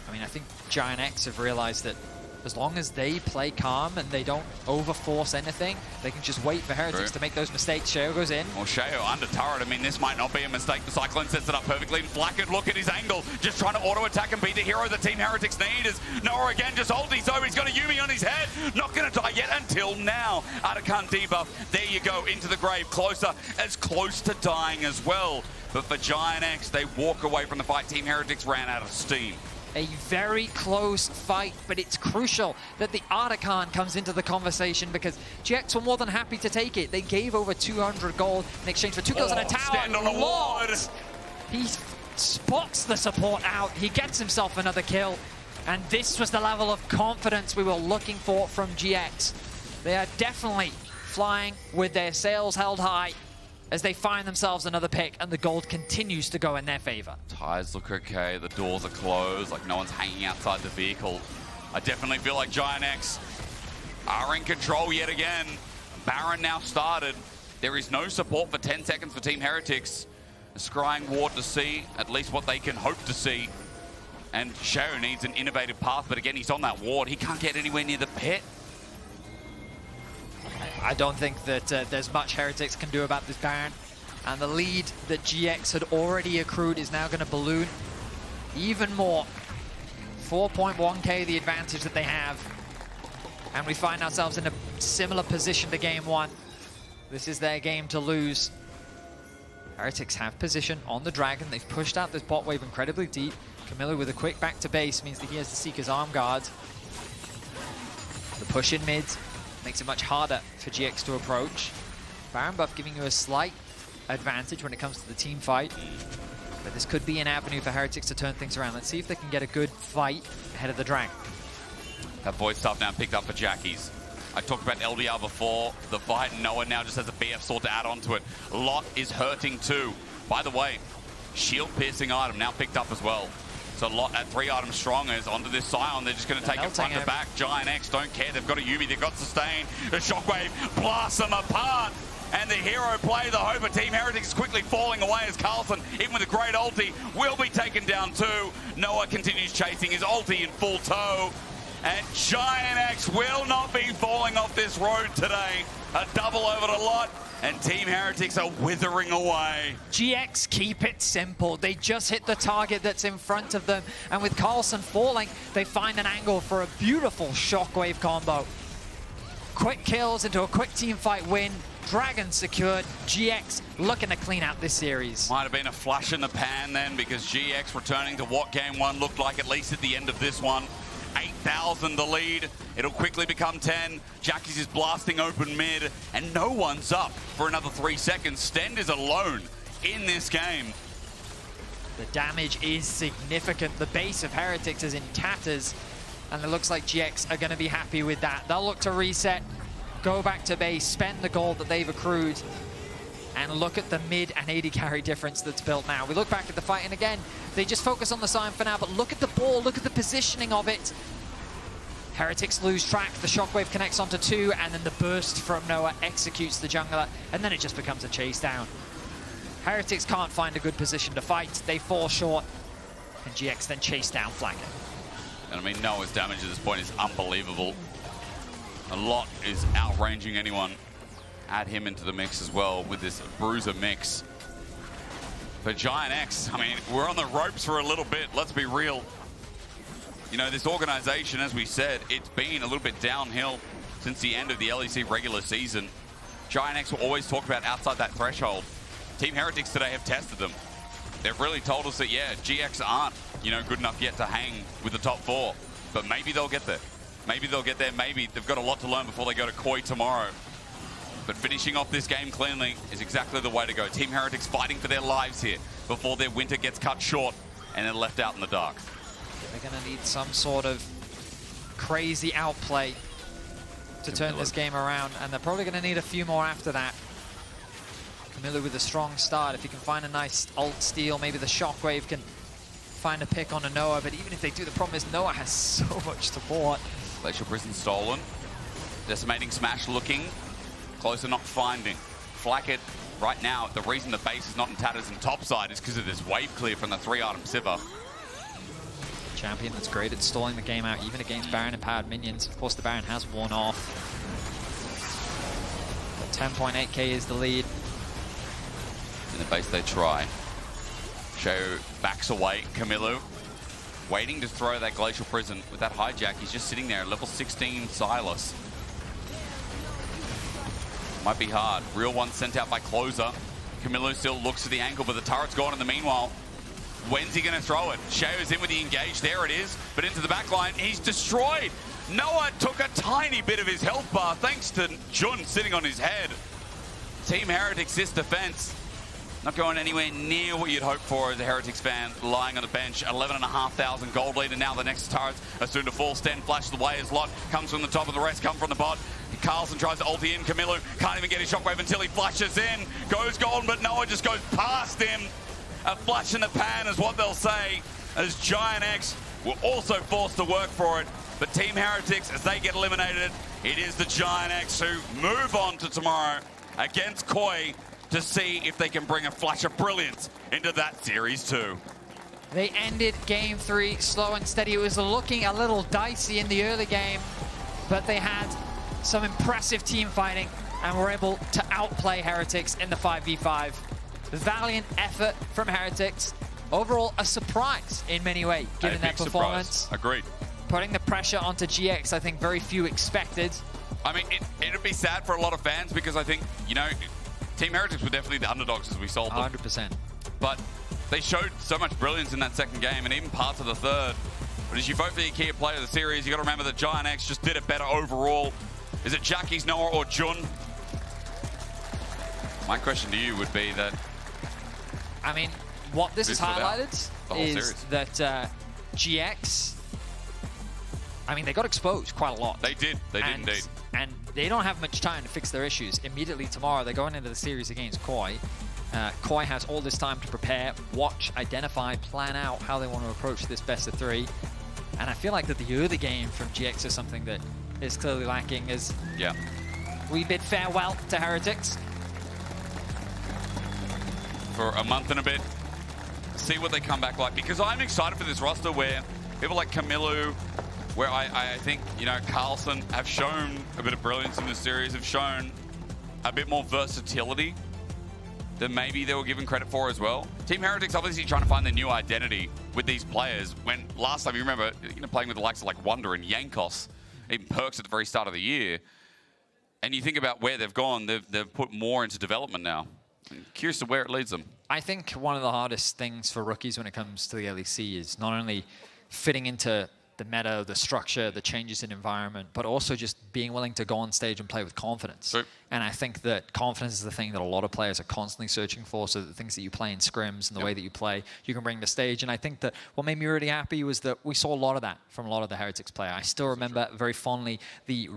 I mean, I think GIANTX have realized that as long as they play calm and they don't overforce anything, they can just wait for Heretics to make those mistakes. Sheo goes in. Well, Sheo under turret. I mean, this might not be a mistake. The Cyclone sets it up perfectly. Flakked, look at his angle. Just trying to auto-attack and be the hero the Team Heretics need. As Noah again just ultis over. He's got a Yuumi on his head. Not going to die yet until now. Atakan debuff. There you go, into the grave. Closer, as close to dying as well. But for GIANTX, they walk away from the fight. Team Heretics ran out of steam. A very close fight, but it's crucial that the Atakan comes into the conversation because GX were more than happy to take it. They gave over 200 gold in exchange for 2 kills and a tower. Stand on a ward. He spots the support out. He gets himself another kill. And this was the level of confidence we were looking for from GX. They are definitely flying with their sails held high as they find themselves another pick, and the gold continues to go in their favor. Tires look okay, the doors are closed, like no one's hanging outside the vehicle. I definitely feel like GIANTX are in control yet again. Baron now started. There is no support for 10 seconds for Team Heretics. A scrying ward to see at least what they can hope to see. And Sheo needs an innovative path, but again, he's on that ward. He can't get anywhere near the pit. I don't think that there's much Heretics can do about this Baron. And the lead that GX had already accrued is now going to balloon even more. 4.1k the advantage that they have. And we find ourselves in a similar position to game 1. This is their game to lose. Heretics have position on the Dragon. They've pushed out this bot wave incredibly deep. Kamiloo with a quick back to base means that he has to seek his arm guard. The push in mid makes it much harder for GX to approach. Baron buff giving you a slight advantage when it comes to the team fight. But this could be an avenue for Heretics to turn things around. Let's see if they can get a good fight ahead of the Dragon. That voice stuff now picked up for Jackie's. I talked about LDR before. The fight, Noah now just has a BF sword to add on to it. Lot is hurting too. By the way, shield piercing item now picked up as well. So Lot at 3 items strong is onto this Scion. They're just going to take it front to back. GIANTX don't care. They've got a Yuumi. They've got Sustain. The Shockwave blasts them apart. And the hero play, the hope of Team Heretics is quickly falling away as Carlsen, even with a great ulti, will be taken down too. Noah continues chasing his ulti in full tow. And GIANTX will not be falling off this road today. A double over to Lot, and Team Heretics are withering away. GX keep it simple. They just hit the target that's in front of them. And with Carlsen falling, they find an angle for a beautiful Shockwave combo. Quick kills into a quick team fight win. Dragon secured. GX looking to clean out this series. Might have been a flash in the pan then, because GX returning to what game 1 looked like, at least at the end of this one. 8,000 the lead. It'll quickly become 10. Jackie's is blasting open mid, and no one's up for another 3 seconds. Stend is alone in this game. The damage is significant. The base of Heretics is in tatters, and it looks like GX are going to be happy with that. They'll look to reset, go back to base, spend the gold that they've accrued, and look at the mid and AD carry difference that's built now. We look back at the fight, and again, they just focus on the Scion for now, but look at the ball, look at the positioning of it. Heretics lose track, the Shockwave connects onto 2, and then the burst from Noah executes the jungler, and then it just becomes a chase down. Heretics can't find a good position to fight, they fall short, and GX then chase down Flakked. And I mean, Noah's damage at this point is unbelievable. A Lot is outranging anyone. Add him into the mix as well with this Bruiser mix. For GIANTX, I mean, we're on the ropes for a little bit, let's be real. You know, this organization, as we said, it's been a little bit downhill since the end of the LEC regular season. GIANTX will always talk about outside that threshold. Team Heretics today have tested them. They've really told us that, yeah, GX aren't, you know, good enough yet to hang with the top 4. But maybe they'll get there. Maybe they'll get there. Maybe they've got a lot to learn before they go to Koi tomorrow. But finishing off this game cleanly is exactly the way to go. Team Heretics fighting for their lives here before their winter gets cut short and they're left out in the dark. They're going to need some sort of crazy outplay to turn this game around, and they're probably going to need a few more after that. Kamiloo with a strong start. If he can find a nice ult steal, maybe the Shockwave can find a pick on a Noah, but even if they do, the problem is Noah has so much support. Glacial Prison stolen. Decimating Smash looking. Closer not finding. Flakked right now, the reason the base is not in tatters and topside is because of this wave clear from the 3-item Sivir. Champion that's great at stalling the game out, even against Baron and powered minions. Of course, the Baron has worn off. But 10.8k is the lead. In the base they try. Sheo backs away. Kamiloo waiting to throw that Glacial Prison with that hijack. He's just sitting there, level 16 Silas. Might be hard. Real one sent out by Closer. Kamiloo still looks for the angle, but the turret's gone in the meanwhile. When's he going to throw it? Sheo's in with the engage. There it is. But into the back line, he's destroyed. Noah took a tiny bit of his health bar thanks to Jun sitting on his head. Team Heretics, this defense, not going anywhere near what you'd hope for as a Heretics fan, lying on the bench. 11,500 gold lead, and now the next turrets are soon to fall. Stend flashes away as Lot comes from the top, and the rest come from the bot. Carlsen tries to ulti in. Kamiloo can't even get his Shockwave until he flashes in. Goes golden, but Noah just goes past him. A flash in the pan is what they'll say, as GIANTX were also forced to work for it. But Team Heretics, as they get eliminated, it is the GIANTX who move on to tomorrow against Koi to see if they can bring a flash of brilliance into that series too. They ended game 3 slow and steady. It was looking a little dicey in the early game, but they had some impressive team fighting and were able to outplay Heretics in the 5v5. Valiant effort from Heretics. Overall, a surprise in many ways, given their performance. Surprise. Agreed. Putting the pressure onto GX, I think very few expected. I mean, it'd be sad for a lot of fans because I think, you know, Team Heretics were definitely the underdogs as we sold them. 100%. But they showed so much brilliance in that second game and even parts of the third. But as you vote for the key player of the series, you got to remember that GIANTX just did it better overall. Is it Jackie's, Noah, or Jun? My question to you would be that... I mean, what this has highlighted is series. that GX, I mean, they got exposed quite a lot. They did indeed. And they don't have much time to fix their issues. Immediately tomorrow, they're going into the series against Koi. Koi has all this time to prepare, watch, identify, plan out how they want to approach this best of 3. And I feel like that the early game from GX is something that is clearly lacking as we bid farewell to Heretics. For a month and a bit, see what they come back like. Because I'm excited for this roster where people like Kamiloo, where I think, you know, Carlsen have shown a bit of brilliance in the series, have shown a bit more versatility than maybe they were given credit for as well. Team Heretics obviously trying to find their new identity with these players. When last time, you remember, you know, playing with the likes of like Wonder and Yankos, even Perks at the very start of the year. And you think about where they've gone, they've put more into development now. I'm curious to where it leads them. I think one of the hardest things for rookies when it comes to the LEC is not only fitting into the meta, the structure, the changes in environment, but also just being willing to go on stage and play with confidence. True. And I think that confidence is the thing that a lot of players are constantly searching for, so that the things that you play in scrims and the way that you play, you can bring to stage. And I think that what made me really happy was that we saw a lot of that from a lot of the Heretics player. I still remember very fondly the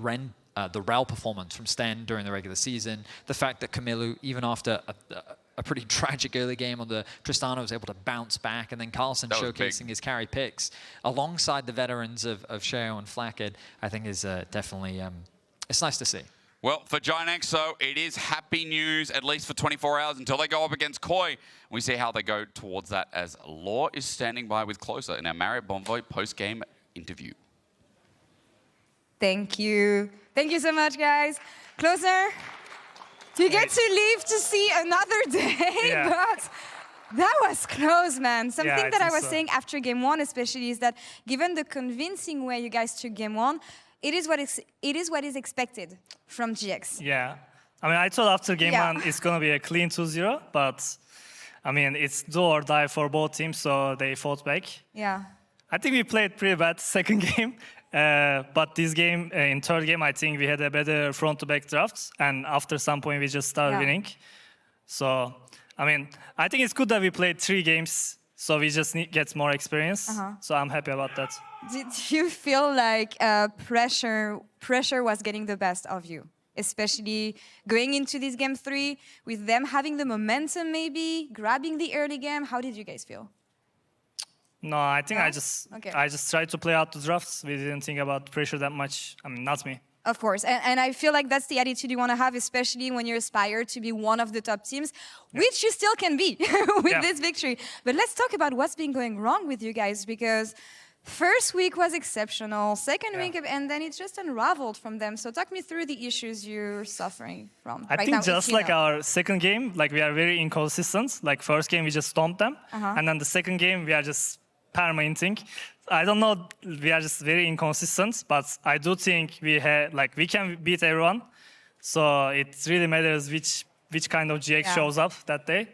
Rell performance from Stend during the regular season, the fact that Kamiloo, even after a pretty tragic early game on the Tristana, was able to bounce back, and then Carlsen showcasing his carry picks alongside the veterans of Sheo and Flakked, I think is definitely, it's nice to see. Well, for GIANTX, so it is happy news, at least for 24 hours until they go up against Koi. We see how they go towards that as Laure is standing by with Closer in our Marriott Bonvoy post-game interview. Thank you. Thank you so much, guys. Closer. You get to leave to see another day, but that was close, man. Something that I was saying after game 1 especially is that given the convincing way you guys took game 1, it is what is expected from GX. Yeah. I mean, I thought after game 1 it's going to be a clean 2-0, but I mean, it's do or die for both teams, so they fought back. Yeah. I think we played pretty bad second game. But this game, in third game, I think we had a better front-to-back drafts, and after some point we just started winning. So, I mean, I think it's good that we played 3 games, so we just get more experience. So I'm happy about that. Did you feel like pressure was getting the best of you, especially going into this game 3 with them having the momentum, maybe grabbing the early game? How did you guys feel? No, I think I just tried to play out the drafts. We didn't think about pressure that much. I mean, not me. Of course, and I feel like that's the attitude you want to have, especially when you aspire to be one of the top teams, which you still can be with this victory. But let's talk about what's been going wrong with you guys, because first week was exceptional, second week, and then it just unraveled from them. So talk me through the issues you're suffering from I think now, just like our second game, like we are very inconsistent. Like first game, we just stomped them. And then the second game, we are just permanenting. I don't know, we are just very inconsistent, but I do think we can beat everyone. So it really matters which kind of GX shows up that day.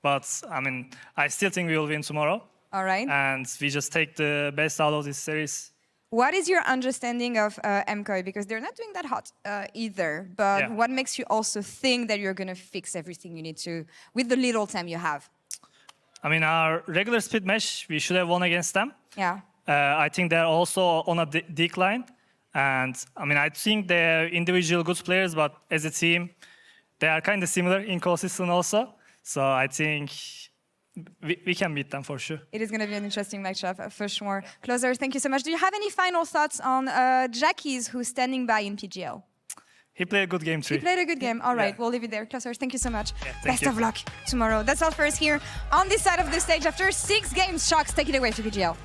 But I mean, I still think we will win tomorrow. All right. And we just take the best out of this series. What is your understanding of Maokai? Because they're not doing that hot either. But what makes you also think that you're going to fix everything you need to with the little time you have? I mean, our regular split match, we should have won against them. Yeah. I think they're also on a decline. And I mean, I think they're individual good players, but as a team, they are kind of similar, inconsistent also. So I think we can beat them for sure. It is going to be an interesting matchup for sure. Closer, thank you so much. Do you have any final thoughts on Jackies, who's standing by in PGL? He played a good game, too. He played a good game. All right, we'll leave it there. Closer, thank you so much. Best of luck tomorrow. That's all for us here on this side of the stage. After 6 games, Sjokz, take it away to PGL.